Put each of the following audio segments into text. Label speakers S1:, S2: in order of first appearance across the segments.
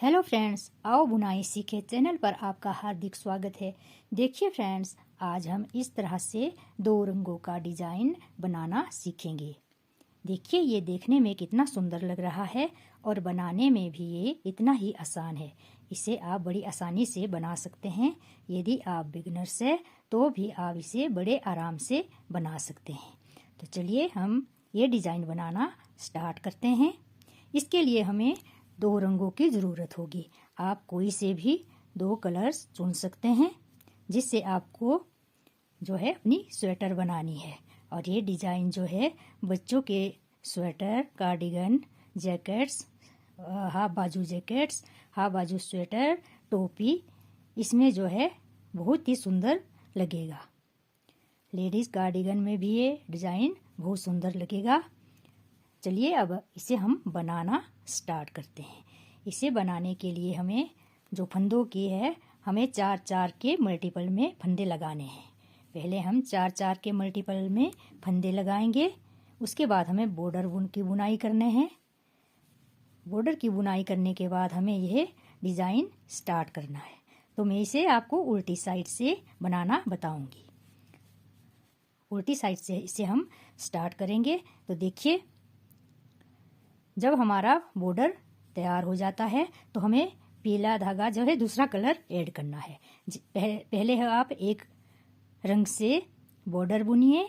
S1: Hello friends, आओ बुनाई सीखे चैनल पर आपका हार्दिक स्वागत है। देखिए फ्रेंड्स, आज हम इस तरह से दो रंगों का डिजाइन बनाना सीखेंगे। देखिए, ये देखने में कितना सुंदर लग रहा है और बनाने में भी ये इतना ही आसान है। इसे आप बड़ी आसानी से बना सकते हैं। यदि आप बिगिनर्स हैं तो भी आप इसे बड़े आराम से बना सकते हैं। तो चलिए हम ये डिजाइन बनाना स्टार्ट करते हैं। इसके लिए हमें दो रंगों की ज़रूरत होगी। आप कोई से भी दो कलर्स चुन सकते हैं जिससे आपको जो है अपनी स्वेटर बनानी है। और ये डिज़ाइन जो है बच्चों के स्वेटर, कार्डिगन, जैकेट्स, हाफ बाजू जैकेट्स, हाफ बाजू स्वेटर, टोपी, इसमें जो है बहुत ही सुंदर लगेगा। लेडीज़ कार्डिगन में भी ये डिज़ाइन बहुत सुंदर लगेगा। चलिए अब इसे हम बनाना स्टार्ट करते हैं। इसे बनाने के लिए हमें जो फंदों की है, हमें 4-4 के मल्टीपल में फंदे लगाने हैं। पहले हम 4-4 के मल्टीपल में फंदे लगाएंगे। उसके बाद हमें बॉर्डर की बुनाई करने हैं। बॉर्डर की बुनाई करने के बाद हमें यह डिज़ाइन स्टार्ट करना है। तो मैं इसे आपको उल्टी साइड से बनाना बताऊंगी। उल्टी साइड से इसे हम स्टार्ट करेंगे। तो देखिए, जब हमारा बॉर्डर तैयार हो जाता है तो हमें पीला धागा जो है दूसरा कलर ऐड करना है। पहले आप एक रंग से बॉर्डर बुनिए,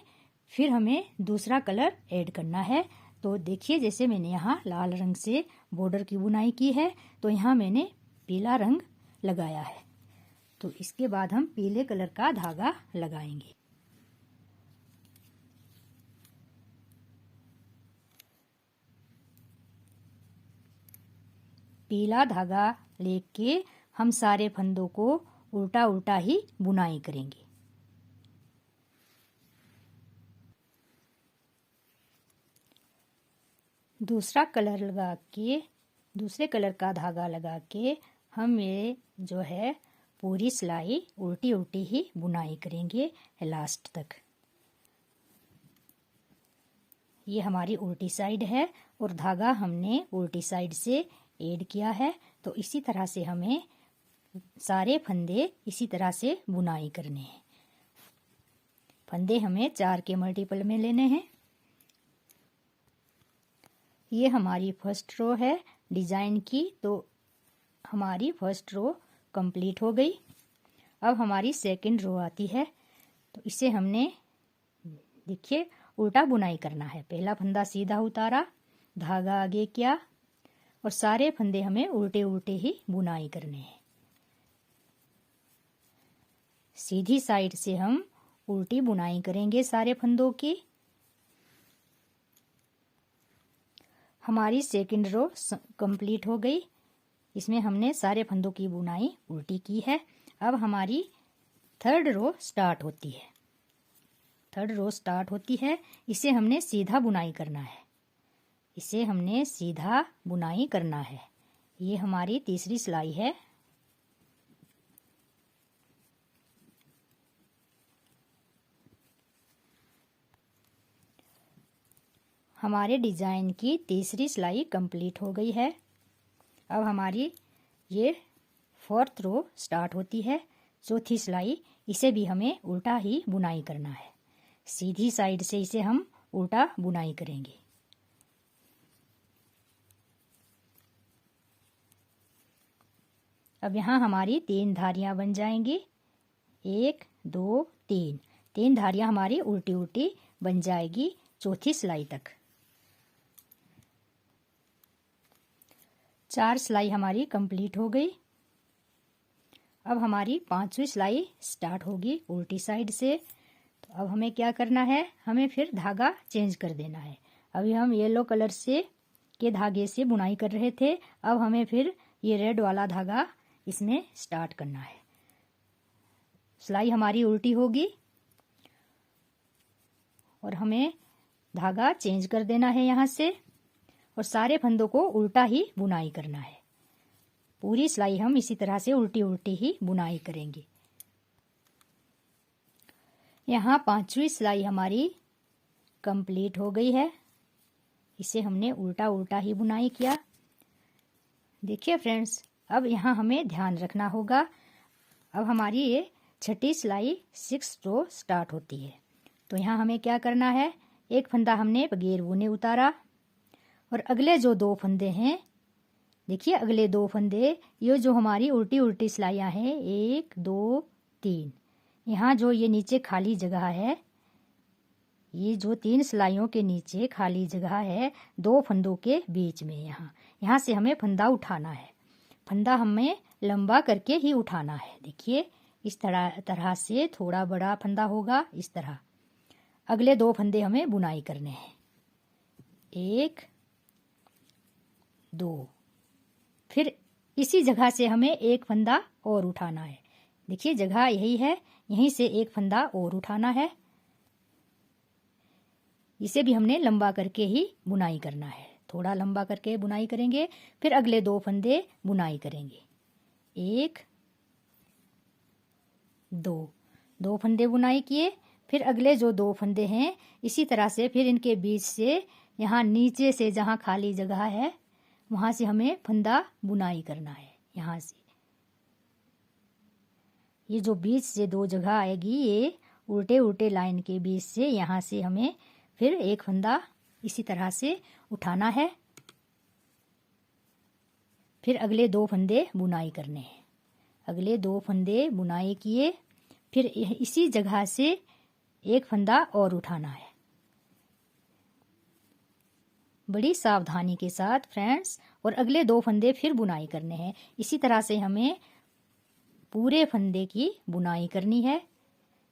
S1: फिर हमें दूसरा कलर ऐड करना है। तो देखिए, जैसे मैंने यहाँ लाल रंग से बॉर्डर की बुनाई की है तो यहाँ मैंने पीला रंग लगाया है। तो इसके बाद हम पीले कलर का धागा लगाएंगे। पीला धागा लेके हम सारे फंदों को उल्टा उल्टा ही बुनाई करेंगे। दूसरा कलर लगा के, दूसरे कलर का धागा लगा के हम ये जो है पूरी सिलाई उल्टी उल्टी ही बुनाई करेंगे लास्ट तक। ये हमारी उल्टी साइड है और धागा हमने उल्टी साइड से ऐड किया है। तो इसी तरह से हमें सारे फंदे इसी तरह से बुनाई करने हैं। फंदे हमें 4 के मल्टीपल में लेने हैं। ये हमारी फर्स्ट रो है डिजाइन की। तो हमारी फर्स्ट रो कंप्लीट हो गई। अब हमारी सेकंड रो आती है। तो इसे हमने देखिए उल्टा बुनाई करना है। पहला फंदा सीधा उतारा, धागा आगे किया और सारे फंदे हमें उल्टे उल्टे ही बुनाई करने हैं। सीधी साइड से हम उल्टी बुनाई करेंगे सारे फंदों की। हमारी सेकंड रो कंप्लीट हो गई। इसमें हमने सारे फंदों की बुनाई उल्टी की है। अब हमारी थर्ड रो स्टार्ट होती है। थर्ड रो स्टार्ट होती है। इसे हमने सीधा बुनाई करना है। इसे हमने सीधा बुनाई करना है। ये हमारी तीसरी सिलाई है। हमारे डिजाइन की तीसरी सिलाई कंप्लीट हो गई है। अब हमारी ये फोर्थ रो स्टार्ट होती है। चौथी सिलाई, इसे भी हमें उल्टा ही बुनाई करना है। सीधी साइड से इसे हम उल्टा बुनाई करेंगे। अब यहाँ हमारी 3 धारियां बन जाएंगी। 1, 2, 3। 3 धारियां हमारी उल्टी उल्टी बन जाएगी चौथी सिलाई तक। 4 सिलाई हमारी कंप्लीट हो गई। अब हमारी 5वीं सिलाई स्टार्ट होगी उल्टी साइड से। तो अब हमें क्या करना है, हमें फिर धागा चेंज कर देना है। अभी हम येलो कलर से के धागे से बुनाई कर रहे थे। अब हमें फिर ये रेड वाला धागा इसमें स्टार्ट करना है। सिलाई हमारी उल्टी होगी और हमें धागा चेंज कर देना है यहाँ से और सारे फंदों को उल्टा ही बुनाई करना है। पूरी सिलाई हम इसी तरह से उल्टी उल्टी ही बुनाई करेंगे। यहाँ 5वीं सिलाई हमारी कंप्लीट हो गई है। इसे हमने उल्टा उल्टा ही बुनाई किया। देखिए फ्रेंड्स, अब यहाँ हमें ध्यान रखना होगा, अब हमारी ये छठी सिलाई 6 रो स्टार्ट होती है। तो यहाँ हमें क्या करना है, एक फंदा हमने बगैर बुने उतारा और अगले जो 2 फंदे हैं, देखिए अगले 2 फंदे, ये जो हमारी उल्टी उल्टी सिलाइयाँ हैं 1 2 3, यहाँ जो ये नीचे खाली जगह है, ये जो 3 सिलाइयों के नीचे खाली जगह है 2 फंदों के बीच में, यहाँ से हमें फंदा उठाना है। फंदा हमें लंबा करके ही उठाना है। देखिए इस तरह से थोड़ा बड़ा फंदा होगा, इस तरह। अगले 2 फंदे हमें बुनाई करने हैं, 1 2, फिर इसी जगह से हमें एक फंदा और उठाना है। देखिए जगह यही है, यहीं से एक फंदा और उठाना है। इसे भी हमने लंबा करके ही बुनाई करना है, थोड़ा लंबा करके बुनाई करेंगे। फिर अगले 2 फंदे बुनाई करेंगे, 1 2, 2 फंदे बुनाई किए। फिर अगले जो 2 फंदे हैं इसी तरह से फिर इनके बीच से यहाँ नीचे से जहाँ खाली जगह है वहाँ से हमें फंदा बुनाई करना है। यहाँ से ये जो बीच से 2 जगह आएगी, ये उल्टे उल्टे लाइन के बीच से यहाँ से हमें फिर एक फंदा इसी तरह से उठाना है। फिर अगले 2 फंदे बुनाई करने हैं, अगले 2 फंदे बुनाई किए। फिर इसी जगह से एक फंदा और उठाना है, बड़ी सावधानी के साथ फ्रेंड्स। और अगले 2 फंदे फिर बुनाई करने हैं। इसी तरह से हमें पूरे फंदे की बुनाई करनी है।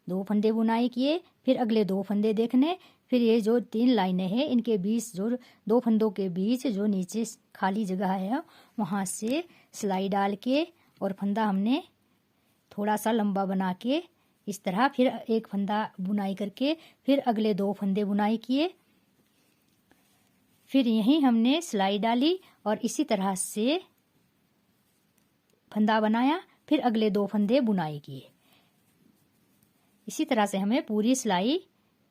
S1: 2 फंदे बुनाई किए, फिर अगले 2 फंदे देखने। फिर ये जो 3 लाइनें हैं इनके बीच, जो 2 फंदों के बीच जो नीचे खाली जगह है वहाँ से सिलाई डाल के और फंदा हमने थोड़ा सा लंबा बना के इस तरह फिर एक फंदा बुनाई करके फिर अगले 2 फंदे बुनाई किए। फिर यहीं हमने सिलाई डाली और इसी तरह से फंदा बनाया। फिर अगले 2 फंदे बुनाई किए। इसी तरह से हमें पूरी सिलाई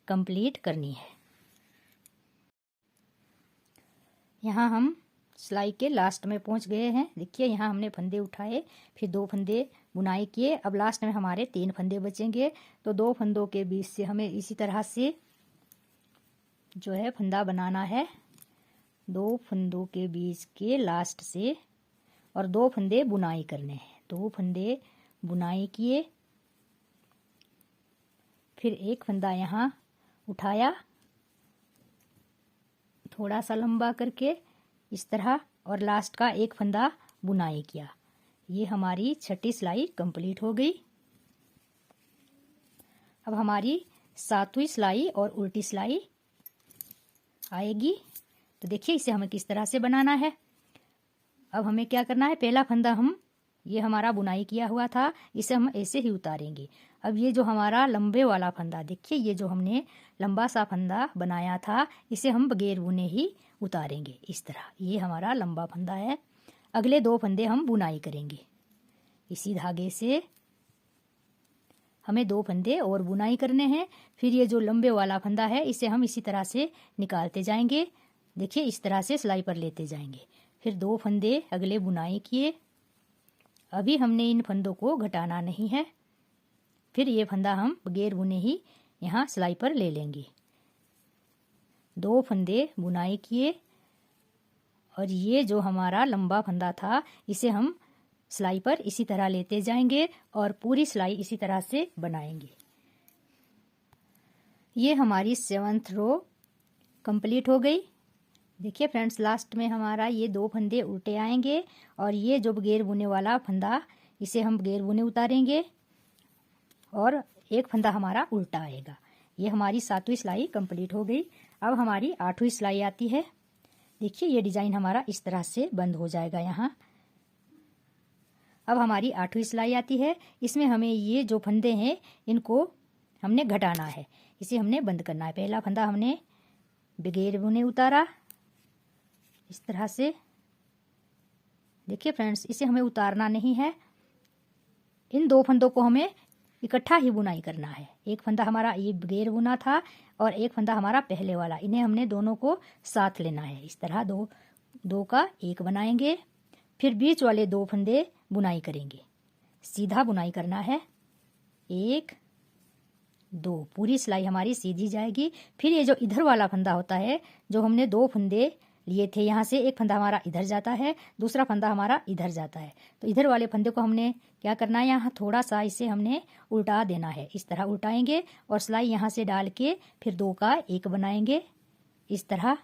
S1: कंप्लीट करनी है। यहाँ हम सिलाई के लास्ट में पहुँच गए हैं। देखिए यहाँ हमने फंदे उठाए, फिर 2 फंदे बुनाई किए। अब लास्ट में हमारे 3 फंदे बचेंगे। तो 2 फंदों के बीच से हमें इसी तरह से जो है फंदा बनाना है। 2 फंदों के बीच के लास्ट से और 2 फंदे बुनाई करने हैं। 2 फंदे बुनाई किए, फिर एक फंदा यहाँ उठाया थोड़ा सा लंबा करके इस तरह, और लास्ट का एक फंदा बुनाई किया। ये हमारी छठी सिलाई कंप्लीट हो गई। अब हमारी 7वीं सिलाई और उल्टी सिलाई आएगी। तो देखिए इसे हमें किस तरह से बनाना है। अब हमें क्या करना है, पहला फंदा ये हमारा बुनाई किया हुआ था, इसे हम ऐसे ही उतारेंगे। अब ये जो हमारा लंबे वाला फंदा, देखिए ये जो हमने लंबा सा फंदा बनाया था इसे हम बगैर बुने ही उतारेंगे इस तरह। ये हमारा लंबा फंदा है। अगले 2 फंदे हम बुनाई करेंगे। इसी धागे से हमें 2 फंदे और बुनाई करने हैं। फिर ये जो लंबे वाला फंदा है इसे हम इसी तरह से निकालते जाएंगे। देखिए इस तरह से सिलाई पर लेते जाएंगे। फिर 2 फंदे अगले बुनाई किए। अभी हमने इन फंदों को घटाना नहीं है। फिर ये फंदा हम बगैर बुने ही यहाँ सिलाई पर ले लेंगे। 2 फंदे बुनाई किए और ये जो हमारा लंबा फंदा था इसे हम सिलाई पर इसी तरह लेते जाएंगे और पूरी सिलाई इसी तरह से बनाएंगे। ये हमारी 7th रो कंप्लीट हो गई। देखिए फ्रेंड्स लास्ट में हमारा ये 2 फंदे उल्टे आएंगे और ये जो बगैर बुने वाला फंदा इसे हम बगैर बुने उतारेंगे और एक फंदा हमारा उल्टा आएगा। ये हमारी 7वीं सिलाई कंप्लीट हो गई। अब हमारी 8वीं सिलाई आती है। देखिए ये डिजाइन हमारा इस तरह से बंद हो जाएगा यहाँ। अब हमारी 8वीं सिलाई आती है। इसमें हमें ये जो फंदे हैं इनको हमने घटाना है, इसे हमने बंद करना है। पहला फंदा हमने बगैर बुने उतारा इस तरह से। देखिए फ्रेंड्स इसे हमें उतारना नहीं है, इन 2 फंदों को हमें इकट्ठा ही बुनाई करना है। एक फंदा हमारा ये बगैर बुना था और एक फंदा हमारा पहले वाला, इन्हें हमने दोनों को साथ लेना है। इस तरह 2 का 1 बनाएंगे। फिर बीच वाले 2 फंदे बुनाई करेंगे। सीधा बुनाई करना है, 1 2, पूरी सिलाई हमारी सीधी जाएगी। फिर ये जो इधर वाला फंदा होता है, जो हमने 2 फंदे लिए थे, यहाँ से एक फंदा हमारा इधर जाता है, दूसरा फंदा हमारा इधर जाता है। तो इधर वाले फंदे को हमने क्या करना है, यहाँ थोड़ा सा इसे हमने उल्टा देना है। इस तरह उल्टाएंगे और सिलाई यहाँ से डाल के फिर 2 का 1 बनाएंगे इस तरह,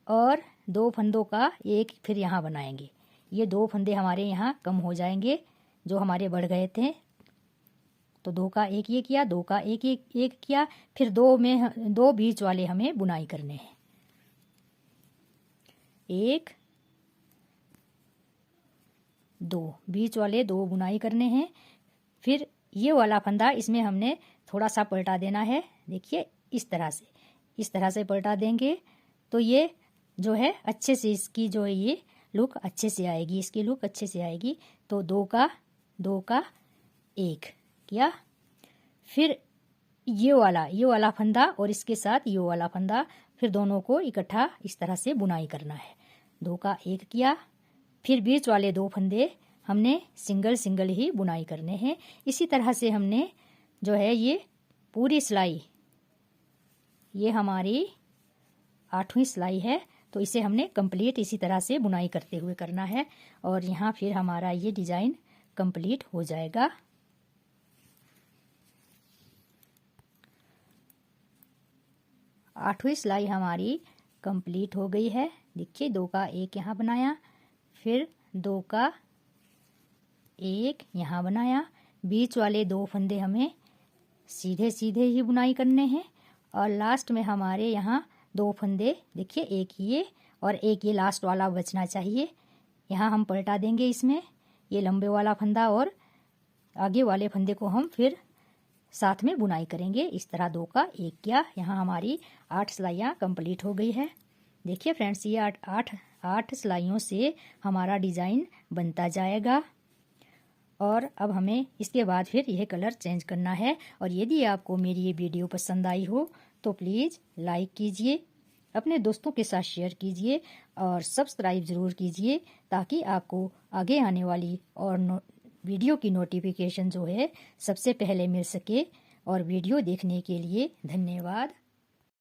S1: और 2 फंदों का 1 फिर यहाँ बनाएंगे। ये 2 फंदे हमारे यहाँ कम हो जाएंगे जो हमारे बढ़ गए थे। तो 2 का 1 ये किया, 2 का 1 किया, फिर 2 बीच वाले हमें बुनाई करने हैं। 1 2 बीच वाले 2 बुनाई करने हैं। फिर ये वाला फंदा इसमें हमने थोड़ा सा पलटा देना है। देखिए इस तरह से पलटा देंगे तो ये जो है अच्छे से इसकी जो है ये लुक अच्छे से आएगी, इसकी लुक अच्छे से आएगी। तो 2 का 1 किया, फिर ये वाला फंदा और इसके साथ ये वाला फंदा, फिर दोनों को इकट्ठा इस तरह से बुनाई करना है। 2 का 1 किया, फिर बीच वाले 2 फंदे हमने सिंगल ही बुनाई करने हैं। इसी तरह से हमने जो है ये पूरी सिलाई, ये हमारी 8वीं सिलाई है, तो इसे हमने कंप्लीट इसी तरह से बुनाई करते हुए करना है। और यहाँ फिर हमारा ये डिजाइन कंप्लीट हो जाएगा। आठवीं सिलाई हमारी कंप्लीट हो गई है। देखिए 2 का 1 यहाँ बनाया, फिर 2 का 1 यहाँ बनाया। बीच वाले 2 फंदे हमें सीधे ही बुनाई करने हैं। और लास्ट में हमारे यहाँ 2 फंदे, देखिए 1 ये और 1 ये लास्ट वाला बचना चाहिए। यहाँ हम पलटा देंगे इसमें ये लंबे वाला फंदा, और आगे वाले फंदे को हम फिर साथ में बुनाई करेंगे। इस तरह 2 का 1 किया। यहाँ हमारी 8 सिलाइयाँ कंप्लीट हो गई है। देखिए फ्रेंड्स, ये 8 सिलाइयों से हमारा डिज़ाइन बनता जाएगा। और अब हमें इसके बाद फिर यह कलर चेंज करना है। और यदि आपको मेरी ये वीडियो पसंद आई हो तो प्लीज़ लाइक कीजिए, अपने दोस्तों के साथ शेयर कीजिए और सब्सक्राइब ज़रूर कीजिए, ताकि आपको आगे आने वाली और वीडियो की नोटिफिकेशन जो है सबसे पहले मिल सके। और वीडियो देखने के लिए धन्यवाद।